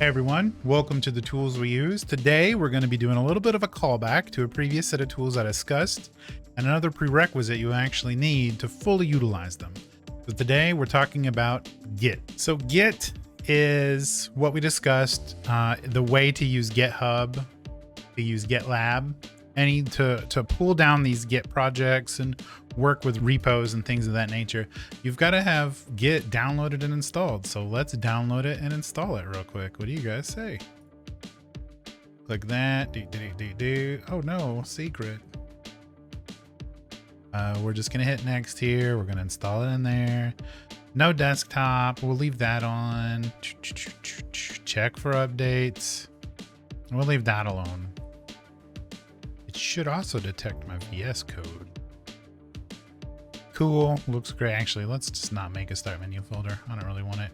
Hey everyone, welcome to the tools we use. Today we're going to be doing a little bit of a callback to a previous set of tools I discussed and another prerequisite you actually need to fully utilize them. So today we're talking about Git. So Git is what we discussed, the way to use GitHub, to use GitLab, to pull down these Git projects and work with repos and things of that nature. You've got to have Git downloaded and installed. So let's download it and install it real quick. What do you guys say? Click that. Oh no, secret. We're just gonna hit next here. We're gonna install it in there. No desktop. We'll leave that on. Check for updates. We'll leave that alone. It should also detect my VS Code. Cool, looks great. Actually, let's just not make a start menu folder. I don't really want it.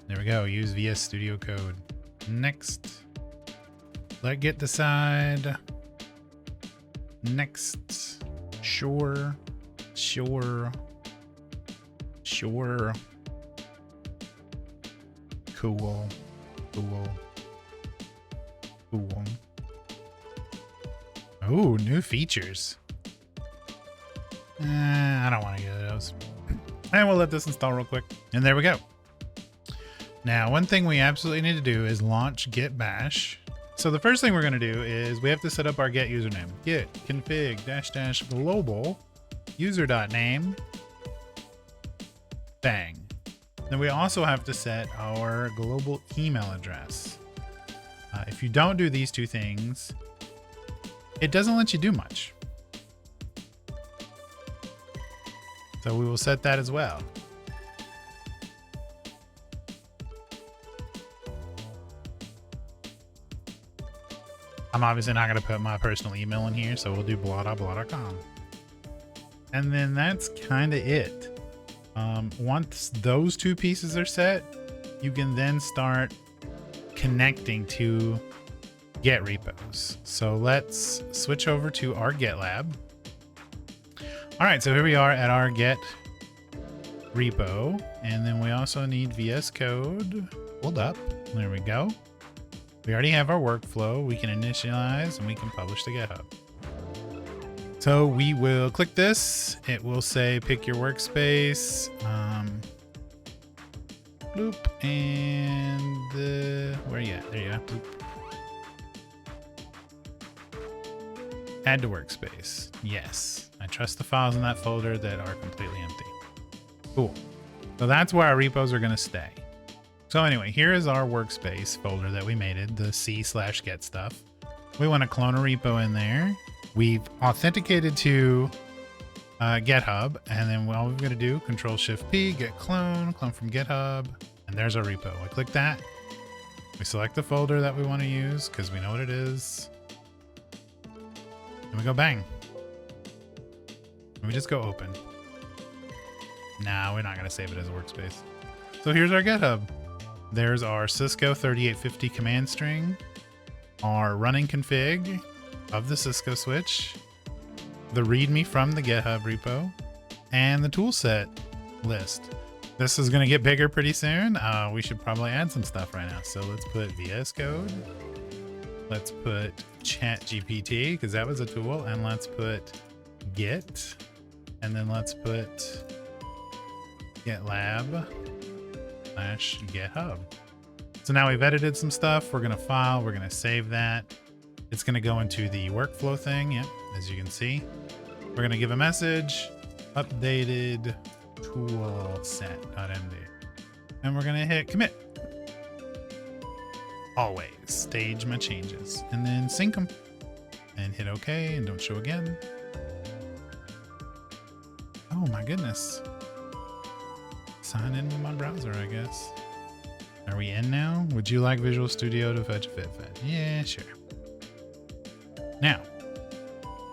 There we go, use VS Studio Code. Next. Let Git decide. Next. Sure. Cool. Oh, new features. I don't want to get those. And we'll let this install real quick. And there we go. Now, one thing we absolutely need to do is launch git bash. So the first thing we're going to do is we have to set up our git username. Git config -- global user.name. Bang. Then we also have to set our global email address. If you don't do these two things, it doesn't let you do much. So we will set that as well. I'm obviously not going to put my personal email in here, so we'll do blah.blah.com. And then that's kind of it. Once those two pieces are set, you can then start connecting to Git repos. So let's switch over to our GitLab. All right, so here we are at our Git repo, and then we also need VS Code pulled up. There we go. We already have our workflow. We can initialize and we can publish to GitHub. So we will click this. It will say pick your workspace. Bloop, and where are you at? There you go. Bloop. Add to workspace. Yes. I trust the files in that folder that are completely empty. Cool. So that's where our repos are going to stay. So anyway, here is our workspace folder that we made it, the c/get stuff. We want to clone a repo in there. We've authenticated to GitHub, and then all we've got to do, Control-Shift-P, git clone from GitHub, and there's our repo. We click that. We select the folder that we want to use because we know what it is. And we go bang. And we just go open. Nah, we're not going to save it as a workspace. So here's our GitHub. There's our Cisco 3850 command string, our running config of the Cisco switch, the README from the GitHub repo, and the toolset list. This is going to get bigger pretty soon. We should probably add some stuff right now. So let's put VS Code. Let's put ChatGPT, because that was a tool. And let's put Git. And then let's put GitLab/GitHub. So now we've edited some stuff. We're going to file. We're going to save that. It's going to go into the workflow thing. Yep, as you can see. We're going to give a message. Updated toolset.md. And we're going to hit commit. Always stage my changes and then sync them and hit OK and don't show again. Oh my goodness. Sign in with my browser, I guess. Are we in now? Would you like Visual Studio to fetch a fit? Yeah, sure. Now,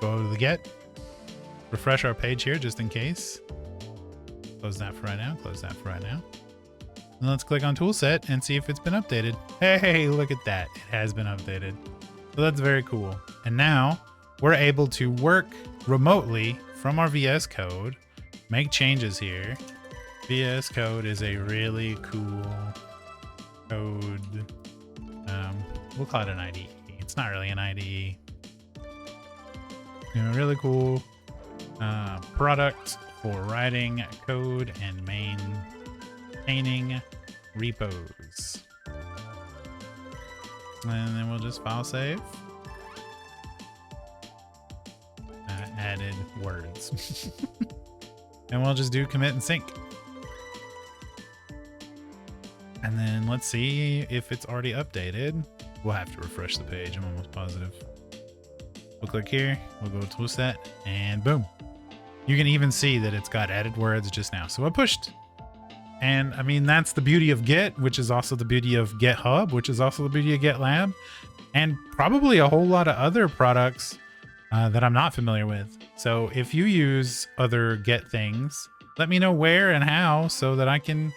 go to the Git. Refresh our page here just in case. Close that for right now. Close that for right now. And let's click on Toolset and see if it's been updated. Hey, look at that. It has been updated. So that's very cool. And now we're able to work remotely from our VS Code, make changes here. VS Code is a really cool We'll call it an IDE. It's not really an IDE. You know, really cool product for writing code and maintaining repos. And then we'll just file save. Added words. And we'll just do commit and sync. And then let's see if it's already updated. We'll have to refresh the page. I'm almost positive. We'll click here. We'll go tool set and boom. You can even see that it's got added words just now. So I pushed. And I mean, that's the beauty of Git, which is also the beauty of GitHub, which is also the beauty of GitLab, and probably a whole lot of other products that I'm not familiar with. So if you use other Git things, let me know where and how so that I can,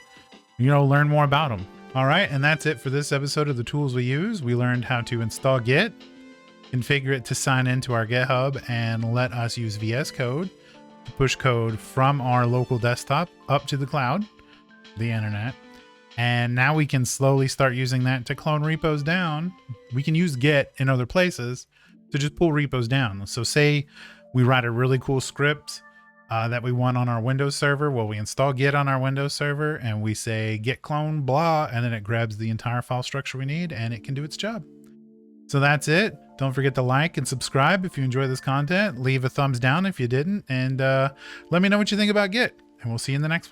you know, learn more about them. All right. And that's it for this episode of the tools we use. We learned how to install Git, configure it to sign into our GitHub, and let us use VS Code to push code from our local desktop up to the cloud, the internet. And now we can slowly start using that to clone repos down. We can use Git in other places to just pull repos down. So say we write a really cool script that we want on our Windows server. Well, we install Git on our Windows server and we say git clone blah, and then it grabs the entire file structure we need and it can do its job. So that's it. Don't forget to like and subscribe if you enjoy this content. Leave a thumbs down if you didn't, and let me know what you think about Git, and we'll see you in the next one.